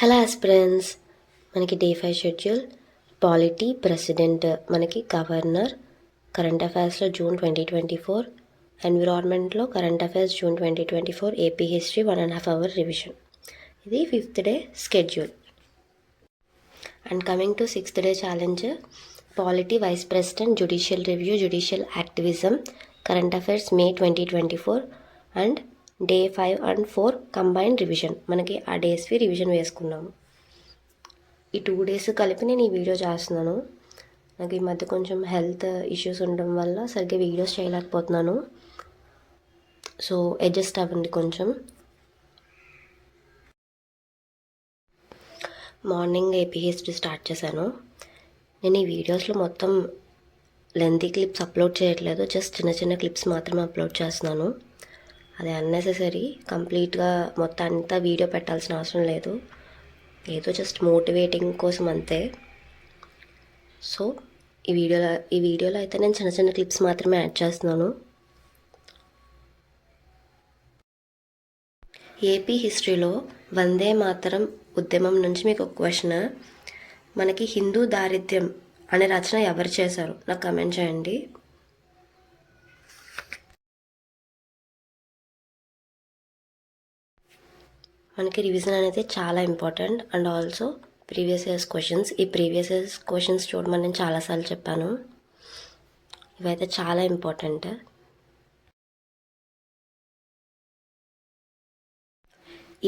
Hello aspirants, మనకి day 5 schedule polity, president, మనకి governor, current అఫైర్స్లో జూన్ 2024, ఎన్విరాన్మెంట్లో current affairs June 2024, AP history 1.5 hour revision. ఇది 5th day schedule. And coming to 6th day challenge, polity, vice president, judicial review, judicial activism, current affairs May 2024 and day 5 and 4 combined revision. మనకి ఆ డేస్వి revision వేసుకున్నాము. ఈ 2 days కలిపి నేను ఈ video చేస్తున్నాను. నాకు ఈ మధ్య కొంచెం హెల్త్ ఇష్యూస్ ఉండడం వల్ల సరిగ్గా వీడియోస్ చేయలేకపోతున్నాను. సో అడ్జస్ట్ అవ్వండి కొంచెం. మార్నింగ్ ఏపీ హిస్టరీ స్టార్ట్ చేశాను. నేను ఈ వీడియోస్లో మొత్తం లెంతీ క్లిప్స్ అప్లోడ్ చేయట్లేదు, జస్ట్ చిన్న చిన్న క్లిప్స్ మాత్రమే అప్లోడ్ చేస్తున్నాను. అది అన్నెసెసరీ. కంప్లీట్గా మొత్తం అంతా వీడియో పెట్టాల్సిన అవసరం లేదు, ఏదో జస్ట్ మోటివేటింగ్ కోసం అంతే. సో ఈ వీడియోలో అయితే నేను చిన్న చిన్న క్లిప్స్ మాత్రమే యాడ్ చేస్తున్నాను. ఏపీ హిస్టరీలో వందే మాతరం ఉద్యమం నుంచి మీకు ఒక క్వశ్చన్. మనకి హిందూ దారిద్ర్యం అనే రచన ఎవరు చేశారు నాకు కమెంట్ చేయండి. మనకి రివిజన్ అనేది చాలా important. And also previous years questions. ఈ ప్రీవియస్ ఇయర్స్ క్వశ్చన్స్ చూడమని నేను చాలాసార్లు చెప్పాను. ఇవైతే చాలా ఇంపార్టెంట్.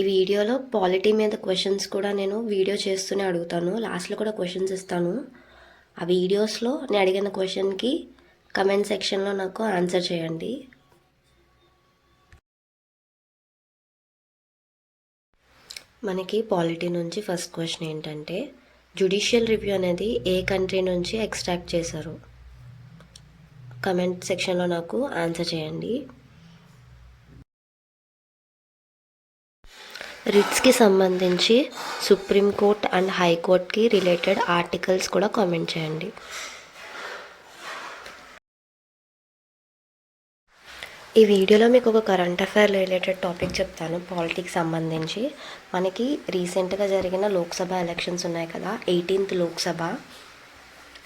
ఈ వీడియోలో పాలిటీ మీద క్వశ్చన్స్ కూడా నేను వీడియో చేస్తూనే అడుగుతాను, లాస్ట్లో కూడా క్వశ్చన్స్ ఇస్తాను. ఆ వీడియోస్లో నేను అడిగిన క్వశ్చన్కి కమెంట్ సెక్షన్లో నాకు ఆన్సర్ చేయండి. మనకి పాలిటీ నుంచి ఫస్ట్ క్వశ్చన్ ఏంటంటే, జ్యుడిషియల్ రివ్యూ అనేది ఏ కంట్రీ నుంచి ఎక్స్ట్రాక్ట్ చేశారు? కమెంట్ సెక్షన్లో నాకు ఆన్సర్ చేయండి. రిట్స్కి సంబంధించి సుప్రీంకోర్ట్ అండ్ హైకోర్ట్కి రిలేటెడ్ ఆర్టికల్స్ కూడా కామెంట్ చేయండి. ఈ వీడియోలో మీకు ఒక కరెంట్ అఫైర్ రిలేటెడ్ టాపిక్ చెప్తాను, పాలిటిక్స్ సంబంధించి. మనకి రీసెంట్గా జరిగిన లోక్సభ ఎలక్షన్స్ ఉన్నాయి కదా, 18th లోక్సభ.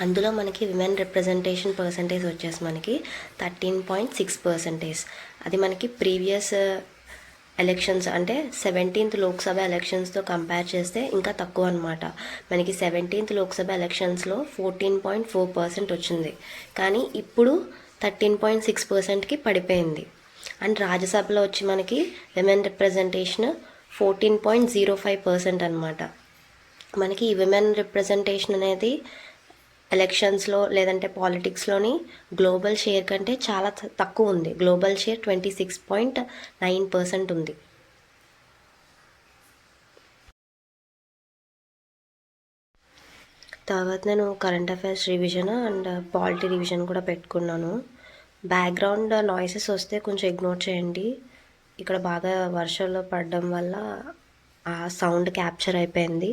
అందులో మనకి విమెన్ రిప్రజెంటేషన్ పర్సంటేజ్ వచ్చేసి మనకి 13.6%. అది మనకి ప్రీవియస్ ఎలక్షన్స్ అంటే 17th లోక్సభ ఎలక్షన్స్తో కంపేర్ చేస్తే ఇంకా తక్కువ అనమాట. మనకి 17th లోక్సభ ఎలక్షన్స్లో 14.4% వచ్చింది, కానీ ఇప్పుడు 13.6%కి పడిపోయింది. అండ్ రాజ్యసభలో వచ్చి మనకి విమెన్ రిప్రజెంటేషన్ 14.05% అనమాట. మనకి ఈ విమెన్ రిప్రజెంటేషన్ అనేది ఎలక్షన్స్లో లేదంటే పాలిటిక్స్లోని గ్లోబల్ షేర్ కంటే చాలా తక్కువ ఉంది. గ్లోబల్ షేర్ 26.9% ఉంది. తర్వాత నేను current affairs revision and polity revision కూడా పెట్టుకున్నాను. బ్యాక్గ్రౌండ్ నాయిసెస్ వస్తే కొంచెం ఇగ్నోర్ చేయండి. ఇక్కడ బాగా వర్షాలు పడడం వల్ల ఆ సౌండ్ క్యాప్చర్ అయిపోయింది.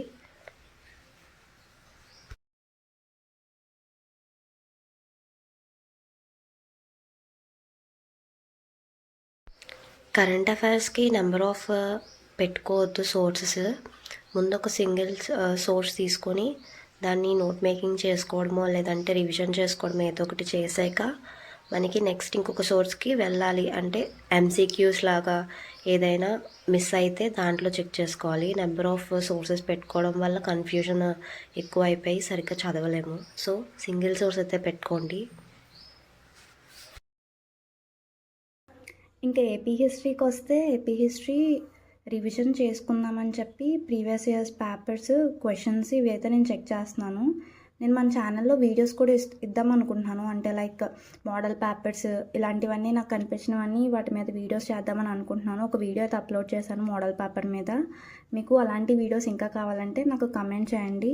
కరెంట్ అఫైర్స్కి నెంబర్ ఆఫ్ పెట్టుకోవద్దు సోర్సెస్. ముందు ఒక సింగిల్ సోర్స్ తీసుకొని దాన్ని నోట్ మేకింగ్ చేసుకోవడమో లేదంటే రివిజన్ చేసుకోవడమో ఏదో ఒకటి చేసాక మనకి నెక్స్ట్ ఇంకొక సోర్స్కి వెళ్ళాలి. అంటే ఎంసీక్యూస్ లాగా ఏదైనా మిస్ అయితే దాంట్లో చెక్ చేసుకోవాలి. నెంబర్ ఆఫ్ సోర్సెస్ పెట్టుకోవడం వల్ల కన్ఫ్యూజన్ ఎక్కువ అయిపోయి సరిగ్గా చదవలేము. సో సింగిల్ సోర్స్ అయితే పెట్టుకోండి. ఇంకా ఏపీ హిస్టరీకి వస్తే, ఏపీ హిస్టరీ రివిజన్ చేసుకుందామని చెప్పి ప్రీవియస్ ఇయర్స్ పేపర్స్ క్వశ్చన్స్ ఇవైతే నేను చెక్ చేస్తున్నాను. నేను మన ఛానల్లో వీడియోస్ కూడా ఇద్దాం అనుకుంటున్నాను. అంటే లైక్ మోడల్ పేపర్స్ ఇలాంటివన్నీ నాకు కనిపించినవన్నీ వాటి మీద వీడియోస్ చేద్దామని అనుకుంటున్నాను. ఒక వీడియో అయితే అప్లోడ్ చేశాను మోడల్ పేపర్ మీద. మీకు అలాంటి వీడియోస్ ఇంకా కావాలంటే నాకు కమెంట్ చేయండి.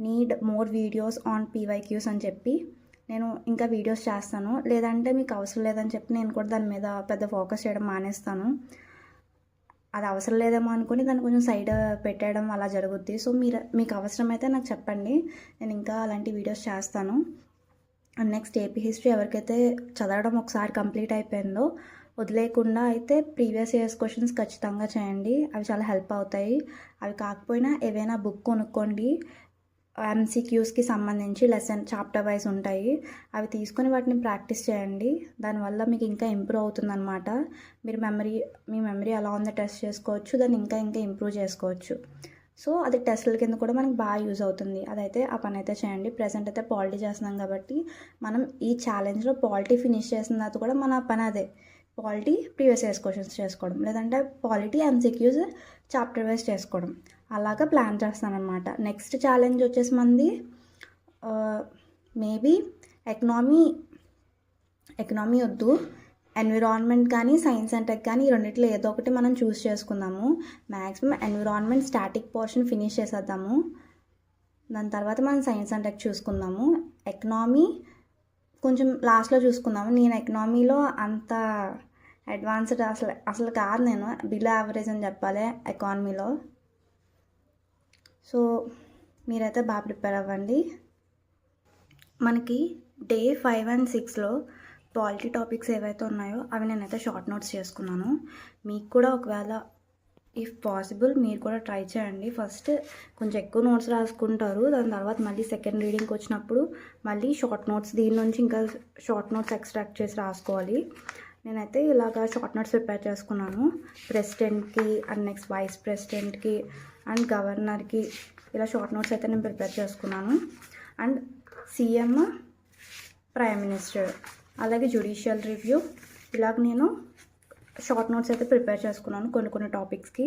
Need more videos on PYQs అని చెప్పి నేను ఇంకా వీడియోస్ చేస్తాను. లేదంటే మీకు అవసరం లేదని చెప్పి నేను కూడా దాని మీద పెద్ద ఫోకస్ చేయడం మానేస్తాను. అది అవసరం లేదేమో అనుకుని దాన్ని కొంచెం సైడ్ పెట్టేయడం అలా జరుగుద్ది. సో మీకు అవసరమైతే నాకు చెప్పండి, నేను ఇంకా అలాంటి వీడియోస్ చేస్తాను. అండ్ నెక్స్ట్ ఏపీ హిస్టరీ ఎవరికైతే చదవడం ఒకసారి కంప్లీట్ అయిపోయిందో వదిలేయకుండా అయితే ప్రీవియస్ ఇయర్స్ క్వశ్చన్స్ ఖచ్చితంగా చేయండి. అవి చాలా హెల్ప్ అవుతాయి. అవి కాకపోయినా ఏవైనా బుక్ కొనుక్కోండి. ఎంసీక్యూస్కి సంబంధించి లెసన్ చాప్టర్ వైజ్ ఉంటాయి. అవి తీసుకొని వాటిని ప్రాక్టీస్ చేయండి. దానివల్ల మీకు ఇంకా ఇంప్రూవ్ అవుతుందన్నమాట. మీ మెమరీ ఎలా ఉందో టెస్ట్ చేసుకోవచ్చు. దాన్ని ఇంకా ఇంప్రూవ్ చేసుకోవచ్చు. సో అది టెస్టుల కింద కూడా మనకు బాగా యూజ్ అవుతుంది. అదైతే ఆ పని అయితే చేయండి. ప్రెజెంట్ అయితే పాలిటీ చేస్తున్నాం కాబట్టి మనం ఈ ఛాలెంజ్లో పాలిటీ ఫినిష్ చేసిన తర్వాత కూడా మన పని అదే. పాలిటీ ప్రీవియస్ ఇయర్స్ క్వశ్చన్స్ చేసుకోవడం, లేదంటే పాలిటీ ఎంసీక్యూస్ చాప్టర్ వైజ్ చేసుకోవడం, అలాగా ప్లాన్ చేస్తాను అనమాట. నెక్స్ట్ ఛాలెంజ్ వచ్చేసి మంది మేబీ ఎకనామీ వద్దు, ఎన్విరాన్మెంట్ కానీ సైన్స్ అండ్ టెక్ కానీ ఈ రెండిట్లో ఏదో ఒకటి మనం చూస్ చేసుకుందాము. Maximum environment static portion finish చేసేద్దాము. దాని తర్వాత మనం సైన్స్ అండ్ టెక్ చూసుకుందాము. ఎకనామీ కొంచెం లాస్ట్లో చూసుకుందాము. నేను ఎకనామీలో అంత అడ్వాన్స్డ్ అసలు కాదు, నేను బిలో యావరేజ్ అని చెప్పాలి ఎకానమీలో. సో మీరైతే బాగా ప్రిపేర్ అవ్వండి. మనకి డే 5 and 6లో పాలిటీ టాపిక్స్ ఏవైతే ఉన్నాయో అవి నేనైతే షార్ట్ నోట్స్ చేసుకున్నాను. మీకు కూడా ఒకవేళ ఇఫ్ పాసిబుల్ మీరు కూడా ట్రై చేయండి. ఫస్ట్ కొంచెం ఎక్కువ నోట్స్ రాసుకుంటారు, దాని తర్వాత మళ్ళీ సెకండ్ రీడింగ్కి వచ్చినప్పుడు మళ్ళీ షార్ట్ నోట్స్, దీని నుంచి ఇంకా షార్ట్ నోట్స్ ఎక్స్ట్రాక్ట్ చేసి రాసుకోవాలి. నేనైతే ఇలాగా షార్ట్ నోట్స్ ప్రిపేర్ చేసుకున్నాను. ప్రెసిడెంట్కి అండ్ నెక్స్ట్ వైస్ ప్రెసిడెంట్కి అండ్ గవర్నర్కి ఇలా షార్ట్ నోట్స్ అయితే నేను ప్రిపేర్ చేసుకున్నాను. అండ్ సీఎం, ప్రైమ్ మినిస్టర్, అలాగే జ్యుడిషియల్ రివ్యూ, ఇలాగ నేను షార్ట్ నోట్స్ అయితే ప్రిపేర్ చేసుకున్నాను కొన్ని టాపిక్స్కి.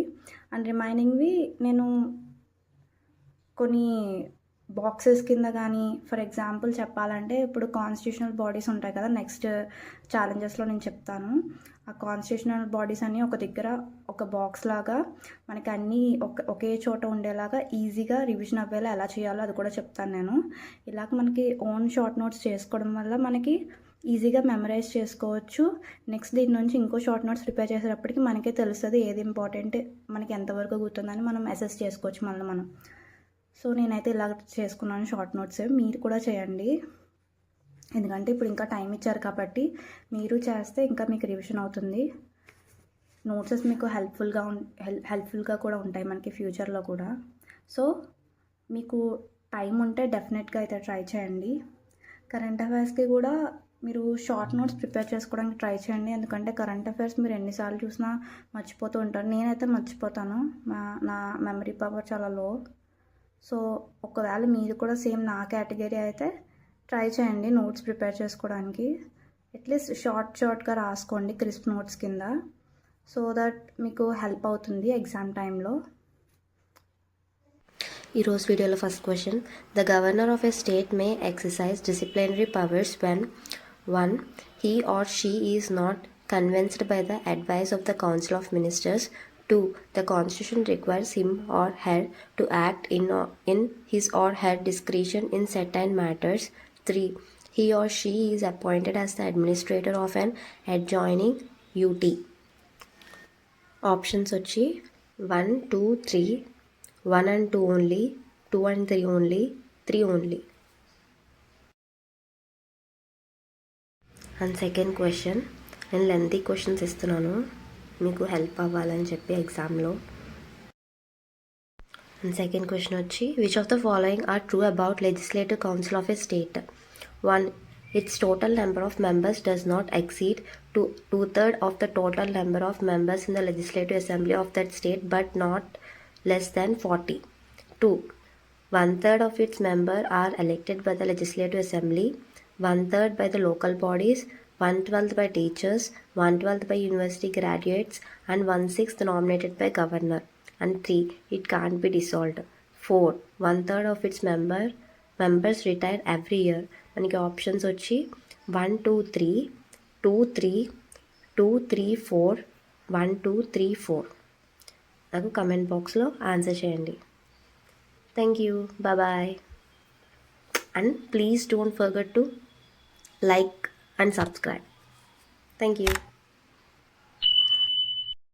అండ్ రిమైనింగ్వి నేను కొన్ని బాక్సెస్ కింద కానీ, ఫర్ ఎగ్జాంపుల్ చెప్పాలంటే ఇప్పుడు కాన్స్టిట్యూషనల్ బాడీస్ ఉంటాయి కదా, నెక్స్ట్ ఛాలెంజెస్లో నేను చెప్తాను. ఆ కాన్స్టిట్యూషనల్ బాడీస్ అన్నీ ఒక దగ్గర ఒక బాక్స్ లాగా మనకి అన్నీ ఒకే చోట ఉండేలాగా ఈజీగా రివిజన్ అవ్వేలా ఎలా చేయాలో అది కూడా చెప్తాను నేను. ఇలాగ మనకి ఓన్ షార్ట్ నోట్స్ చేసుకోవడం వల్ల మనకి ఈజీగా మెమరైజ్ చేసుకోవచ్చు. నెక్స్ట్ దీని నుంచి ఇంకో షార్ట్ నోట్స్ ప్రిపేర్ చేసేటప్పటికి మనకే తెలుస్తుంది ఏది ఇంపార్టెంట్, మనకి ఎంతవరకు గుర్తుందని మనం అసెస్ చేసుకోవచ్చు మనం. సో నేనైతే ఇలా చేసుకున్నాను షార్ట్ నోట్స్. మీరు కూడా చేయండి, ఎందుకంటే ఇప్పుడు ఇంకా టైం ఇచ్చారు కాబట్టి మీరు చేస్తే ఇంకా మీకు రివిజన్ అవుతుంది. నోట్సెస్ మీకు హెల్ప్ఫుల్గా కూడా ఉంటాయి మనకి ఫ్యూచర్లో కూడా. సో మీకు టైం ఉంటే డెఫినెట్గా అయితే ట్రై చేయండి. కరెంట్ అఫైర్స్కి కూడా మీరు షార్ట్ నోట్స్ ప్రిపేర్ చేసుకోవడానికి ట్రై చేయండి. ఎందుకంటే కరెంట్ అఫైర్స్ మీరు ఎన్నిసార్లు చూసినా మర్చిపోతూ ఉంటారు. నేనైతే మర్చిపోతాను, నా మెమరీ పవర్ చాలా లో. సో ఒకవేళ మీరు కూడా సేమ్ నా కేటగిరీ అయితే ట్రై చేయండి నోట్స్ ప్రిపేర్ చేసుకోవడానికి. అట్లీస్ట్ షార్ట్గా రాసుకోండి క్రిస్ప్ నోట్స్ కింద, సో దట్ మీకు హెల్ప్ అవుతుంది ఎగ్జామ్ టైంలో. ఈరోజు వీడియోలో first question, the governor of a state May exercise disciplinary powers when 1. He or she is not convinced by the advice of the Council of Ministers. 2. The Constitution requires him or her to act in his or her discretion in certain matters. 3. He or she is appointed as the administrator of an adjoining UT. Options వచ్చి 1, 2, 3, 1 and 2 only, 2 and 3 only, 3 only. And second question, నేను lengthy questions ఇస్తున్నాను మీకు help అవ్వాలని చెప్పి ఎగ్జామ్లో. And second question వచ్చి, which of the following are true about legislative council of a state? 1. Its total number of members does not exceed 2/3 of the total number of members in the legislative assembly of that state but not less than 40. 2. 1/3 of its members are elected by the legislative assembly, 1/3 by the local bodies, 1/12 by teachers, 1/12 by university graduates, and 1/6 nominated by governor. And 3. It can't be dissolved. 4. 1/3 of its members retire every year. మనకి options వచ్చి 1, 2, 3, 2, 3, 2, 3, 4, 1, 2, 3, 4. నాకు comment బాక్స్లో answer చేయండి. Thank you, bye. And please don't forget to like and subscribe. Thank you.